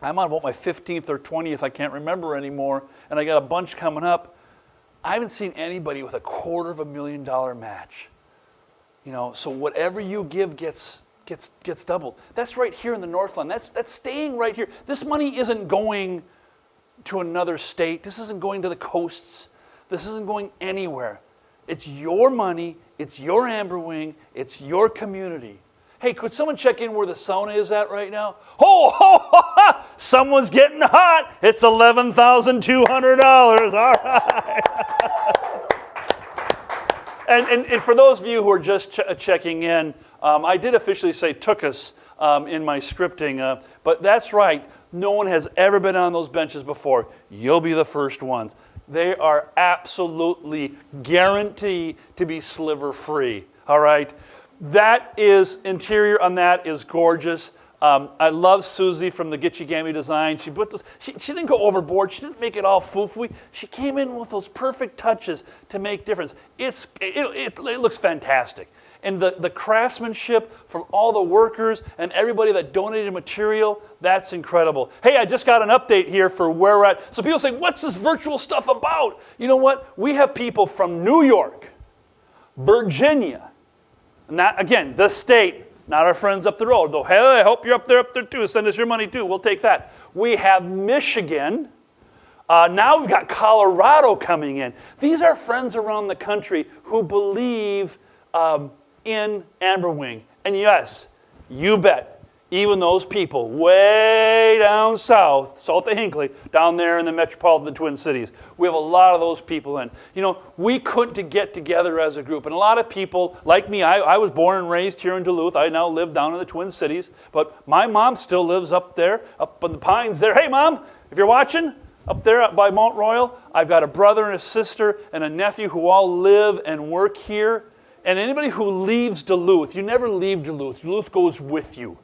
I'm on about my 15th or 20th, I can't remember anymore, and I got a bunch coming up. I haven't seen anybody with a $250,000 match. You know, so whatever you give gets doubled. That's right here in the Northland. That's staying right here. This money isn't going to another state. This isn't going to the coasts. This isn't going anywhere. It's your money. It's your Amberwing. It's your community. Hey, could someone check in where the sauna is at right now? Oh, ho, ho, ho. Someone's getting hot. It's $11,200. All right. And for those of you who are just checking in, I did officially say took us in my scripting, but that's right. No one has ever been on those benches before. You'll be the first ones. They are absolutely guaranteed to be sliver free, all right? That is, interior on that is gorgeous. I love Susie from the Gitchy Gammy Design. She didn't go overboard. She didn't make it all foo-foo. She came in with those perfect touches to make difference. It looks fantastic. And the craftsmanship from all the workers and everybody that donated material, that's incredible. Hey, I just got an update here for where we're at. So people say, what's this virtual stuff about? You know what? We have people from New York, Virginia, not, again, the state, not our friends up the road, though, hey, I hope you're up there too. Send us your money too. We'll take that. We have Michigan. Now we've got Colorado coming in. These are friends around the country who believe in Amberwing. And yes, you bet, even those people way down south of Hinckley, down there in the metropolitan Twin Cities. We have a lot of those people in. You know, we couldn't get together as a group. And a lot of people, like me, I was born and raised here in Duluth. I now live down in the Twin Cities. But my mom still lives up there, up in the pines there. Hey, Mom, if you're watching, up there up by Mount Royal, I've got a brother and a sister and a nephew who all live and work here. And anybody who leaves Duluth, you never leave Duluth. Duluth goes with you.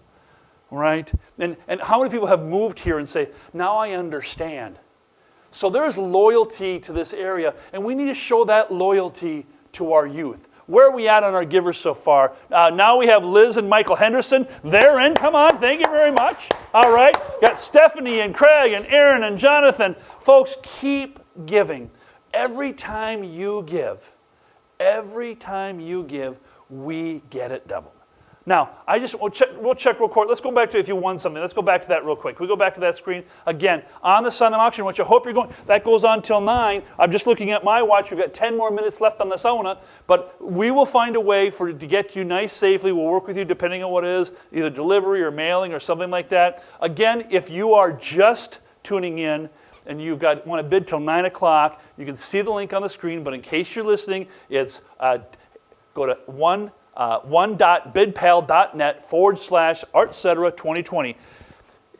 Right? And how many people have moved here and say, now I understand. So there's loyalty to this area, and we need to show that loyalty to our youth. Where are we at on our givers so far? Now we have Liz and Michael Henderson. They're in. Come on. Thank you very much. All right. Got Stephanie and Craig and Aaron and Jonathan. Folks, keep giving. Every time you give, we get it doubled. Now, we'll check real quick. Let's go back to if you won something. Let's go back to that real quick. Can we go back to that screen? Again, on the silent auction, which I hope you're going, that goes on till 9. I'm just looking at my watch. We've got 10 more minutes left on the sauna, but we will find a way to get you nice safely. We'll work with you depending on what it is, either delivery or mailing or something like that. Again, if you are just tuning in, and you want to bid till 9 o'clock, you can see the link on the screen, but in case you're listening, it's go to one.bidpal.net/ARTcetera 2020.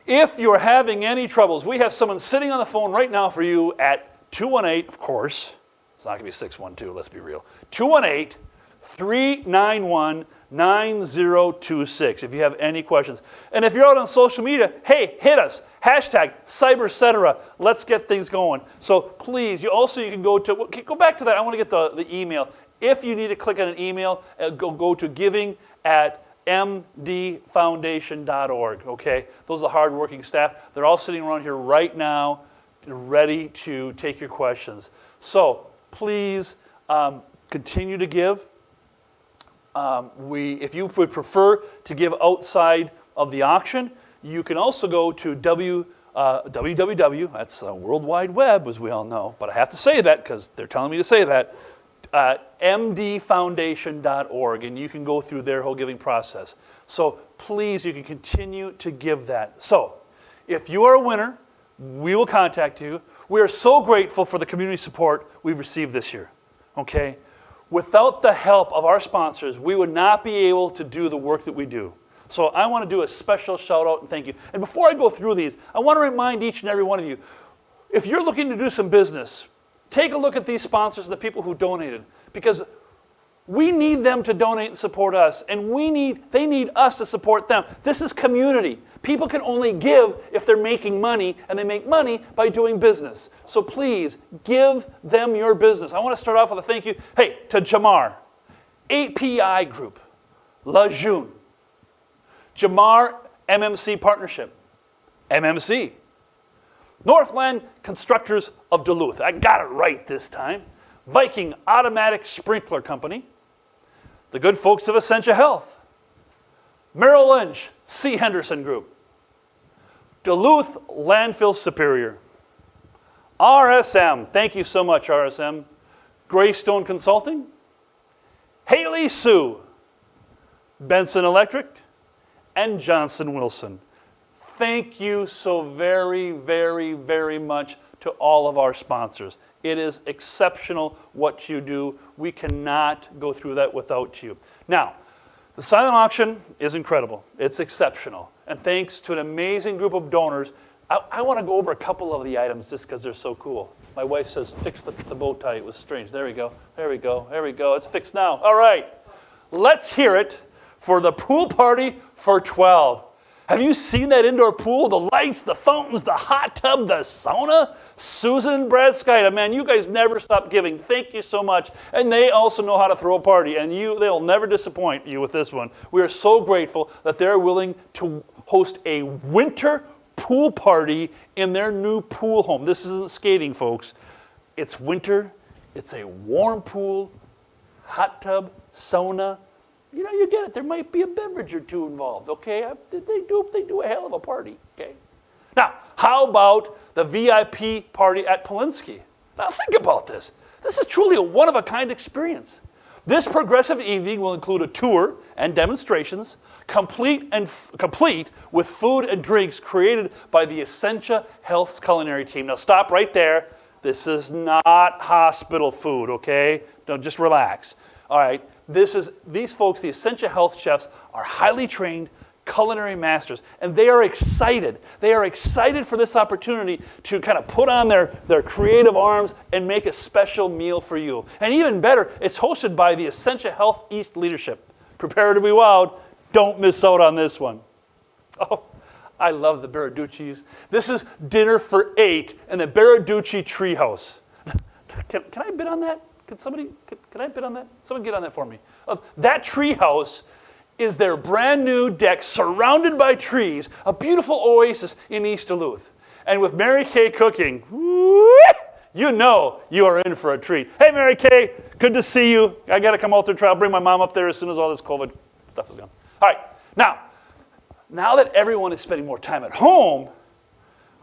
If you're having any troubles, we have someone sitting on the phone right now for you at 218, of course, it's not going to be 612, let's be real, 218-391-9026 if you have any questions. And if you're out on social media, hey, hit us, #CyberCetera. Let's get things going. So please, you can go back to that. I want to get the email. If you need to click on an email, go to giving@mdfoundation.org, okay? Those are the hardworking staff. They're all sitting around here right now ready to take your questions. So please continue to give. If you would prefer to give outside of the auction, you can also go to www, that's World Wide Web, as we all know, but I have to say that because they're telling me to say that, mdfoundation.org, and you can go through their whole giving process. So please, you can continue to give that. So if you are a winner, we will contact you. We are so grateful for the community support we've received this year, okay? Without the help of our sponsors, we would not be able to do the work that we do. So I want to do a special shout out and thank you. And before I go through these, I want to remind each and every one of you, if you're looking to do some business, take a look at these sponsors and the people who donated, because we need them to donate and support us, and they need us to support them. This is community. People can only give if they're making money, and they make money by doing business. So please, give them your business. I want to start off with a thank you, to Jamar, API Group, Lejeune, Jamar MMC Partnership, MMC, Northland Constructors of Duluth, I got it right this time, Viking Automatic Sprinkler Company, the good folks of Essentia Health, Merrill Lynch, C. Henderson Group, Duluth Landfill Superior, RSM, thank you so much, RSM, Greystone Consulting, Haley Sue, Benson Electric, and Johnson Wilson. Thank you so very, very, very much to all of our sponsors. It is exceptional what you do. We cannot go through that without you. Now, the silent auction is incredible. It's exceptional. And thanks to an amazing group of donors, I want to go over a couple of the items just because they're so cool. My wife says, fix the bow tie. It was strange. There we go. There we go. There we go. It's fixed now. All right. Let's hear it for the pool party for 12. Have you seen that indoor pool? The lights, the fountains, the hot tub, the sauna? Susan and Brad Skyda, man, you guys never stop giving. Thank you so much. And they also know how to throw a party, and they'll never disappoint you with this one. We are so grateful that they're willing to host a winter pool party in their new pool home. This isn't skating, folks. It's winter. It's a warm pool, hot tub, sauna. You know, you get it. There might be a beverage or two involved, okay? They do a hell of a party, okay? Now, how about the VIP party at Polinsky? Now, think about this. This is truly a one-of-a-kind experience. This progressive evening will include a tour and demonstrations, complete with food and drinks created by the Essentia Health's culinary team. Now stop right there. This is not hospital food, okay? Don't just relax. All right, these folks, the Essentia Health chefs, are highly trained culinary masters, and they are excited. They are excited for this opportunity to kind of put on their creative arms and make a special meal for you. And even better, it's hosted by the Essentia Health East leadership. Prepare to be wowed. Don't miss out on this one. Oh, I love the Baraducci's. This is dinner for 8 in the Baraducci Treehouse. Can I bid on that? Can I bid on that? Someone get on that for me. That treehouse is their brand new deck surrounded by trees, a beautiful oasis in East Duluth. And with Mary Kay cooking, you know you are in for a treat. Hey, Mary Kay, good to see you. I got to come out there and try to bring my mom up there as soon as all this COVID stuff is gone. All right, now that everyone is spending more time at home,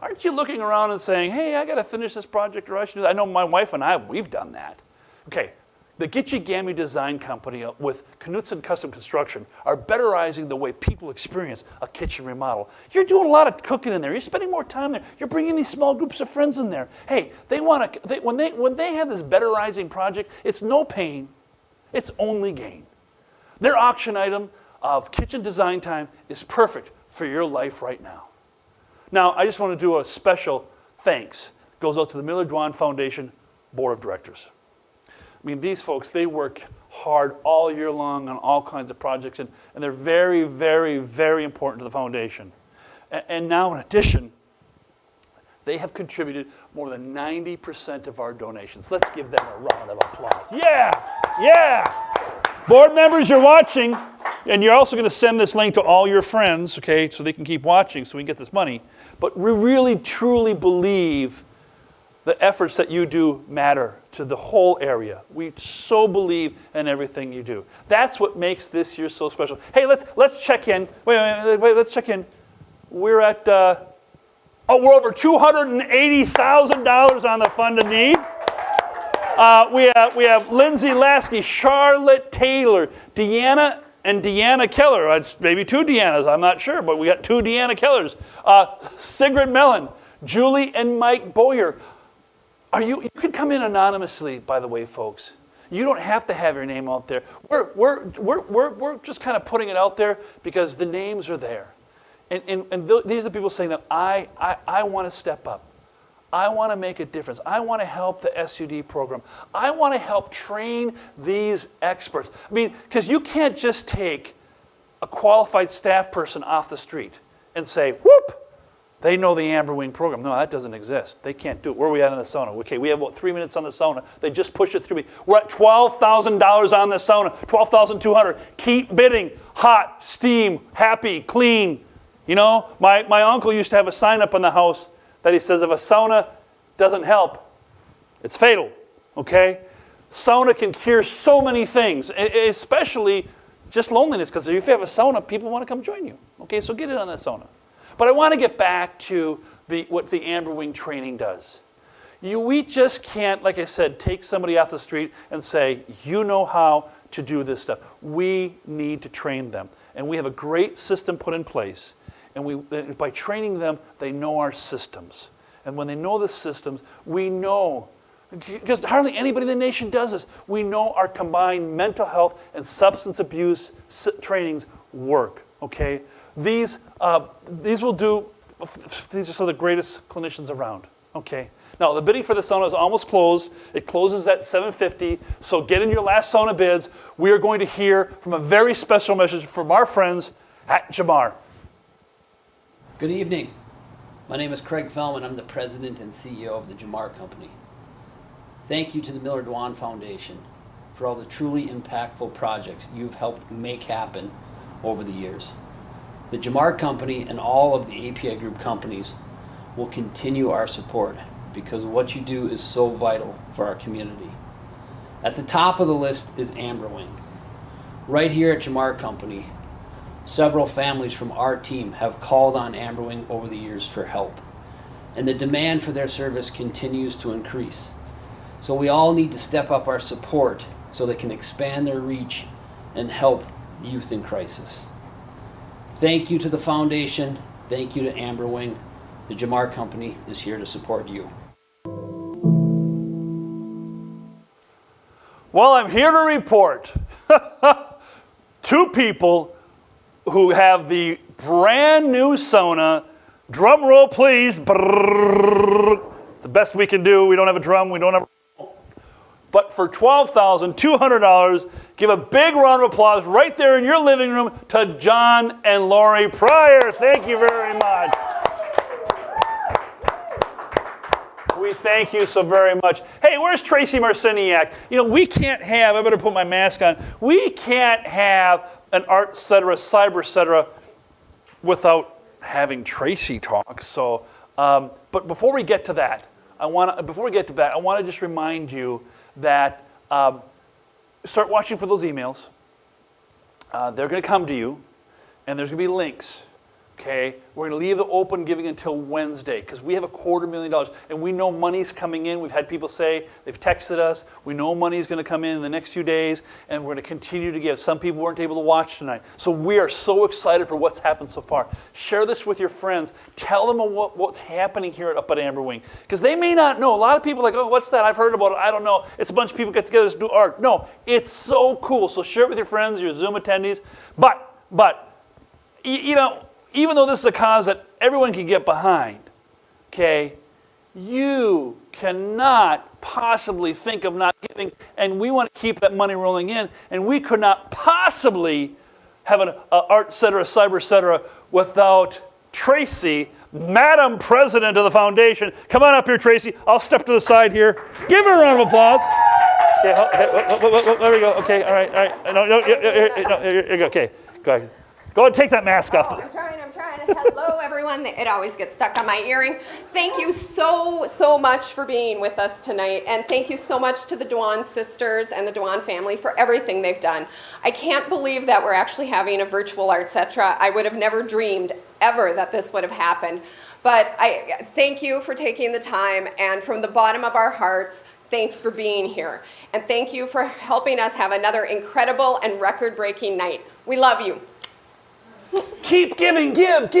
aren't you looking around and saying, hey, I got to finish this project or I should do that? I know my wife and I, we've done that. Okay. The Gitchigami Design Company with Knutson Custom Construction are betterizing the way people experience a kitchen remodel. You're doing a lot of cooking in there. You're spending more time there. You're bringing these small groups of friends in there. Hey, when they have this betterizing project, it's no pain. It's only gain. Their auction item of kitchen design time is perfect for your life right now. Now, I just want to do a special thanks. It goes out to the Miller-Dwan Foundation Board of Directors. I mean, these folks, they work hard all year long on all kinds of projects, and they're very, very, very important to the foundation. And now, in addition, they have contributed more than 90% of our donations. Let's give them a round of applause. Yeah! Board members, you're watching, and you're also going to send this link to all your friends, okay, so they can keep watching so we can get this money. But we really, truly believe the efforts that you do matter to the whole area. We so believe in everything you do. That's what makes this year so special. Hey, let's check in. Wait, let's check in. We're at, we're over $280,000 on the funded need. We have Lindsay Lasky, Charlotte Taylor, Deanna Keller. It's maybe 2 Deannas, I'm not sure, but we got 2 Deanna Kellers. Sigrid Mellon, Julie and Mike Boyer. You could come in anonymously, by the way, folks. You don't have to have your name out there. We're just kind of putting it out there because the names are there. And these are the people saying that I want to step up. I want to make a difference. I want to help the SUD program. I want to help train these experts. I mean, because you can't just take a qualified staff person off the street and say, whoop, they know the Amber Wing program. No, that doesn't exist. They can't do it. Where are we at in the sauna? Okay, we have about 3 minutes on the sauna. They just push it through me. We're at $12,000 on the sauna, $12,200. Keep bidding. Hot, steam, happy, clean. You know, my uncle used to have a sign up in the house that he says, if a sauna doesn't help, it's fatal, okay? Sauna can cure so many things, especially just loneliness, because if you have a sauna, people want to come join you. Okay, so get in on that sauna. But I want to get back to what the Amber Wing training does. We just can't, like I said, take somebody off the street and say, you know how to do this stuff. We need to train them. And we have a great system put in place. And by training them, they know our systems. And when they know the systems, we know, because hardly anybody in the nation does this, we know our combined mental health and substance abuse trainings work, okay? These will do, these are some of the greatest clinicians around, okay? Now, the bidding for the sauna is almost closed. It closes at 7:50, so get in your last sauna bids. We are going to hear from a very special message from our friends at Jamar. Good evening. My name is Craig Fellman. I'm the president and CEO of the Jamar Company. Thank you to the Miller-Dwan Foundation for all the truly impactful projects you've helped make happen over the years. The Jamar Company and all of the API Group companies will continue our support because what you do is so vital for our community. At the top of the list is Amber Wing. Right here at Jamar Company, several families from our team have called on Amber Wing over the years for help, and the demand for their service continues to increase. So we all need to step up our support so they can expand their reach and help youth in crisis. Thank you to the foundation. Thank you to Amber Wing. The Jamar Company is here to support you. Well, I'm here to report 2 people who have the brand new sauna. Drum roll, please. Brrr. It's the best we can do. We don't have a drum. We don't have. But for $12,200, give a big round of applause right there in your living room to John and Lori Pryor. Thank you very much. We thank you so very much. Hey, where's Tracy Marciniak? You know, we can't have, I better put my mask on, we can't have an ARTcetera, CyberCetera without having Tracy talk. So, but before we get to that, I want to just remind you that start watching for those emails. They're going to come to you, and there's going to be links. Okay, we're going to leave the open giving until Wednesday because we have $250,000 and we know money's coming in. We've had people say, they've texted us, we know money's going to come in the next few days and we're going to continue to give. Some people weren't able to watch tonight. So we are so excited for what's happened so far. Share this with your friends. Tell them what's happening here up at Amber Wing because they may not know. A lot of people are like, oh, what's that? I've heard about it. I don't know. It's a bunch of people get together to do art. No, it's so cool. So share it with your friends, your Zoom attendees. But you know, even though this is a cause that everyone can get behind, okay, you cannot possibly think of not giving, and we want to keep that money rolling in, and we could not possibly have an ARTcetera, CyberCetera without Tracy, Madam President of the Foundation. Come on up here, Tracy. I'll step to the side here. Give her a round of applause. Okay, there we go. Okay, all right. No, here you go. Okay, go ahead. Go ahead and take that mask off. I'm trying. Hello, everyone. It always gets stuck on my earring. Thank you so much for being with us tonight. And thank you so much to the Dwan sisters and the Dwan family for everything they've done. I can't believe that we're actually having a virtual ARTcetera. I would have never dreamed ever that this would have happened. But I thank you for taking the time. And from the bottom of our hearts, thanks for being here. And thank you for helping us have another incredible and record-breaking night. We love you. Keep giving, give.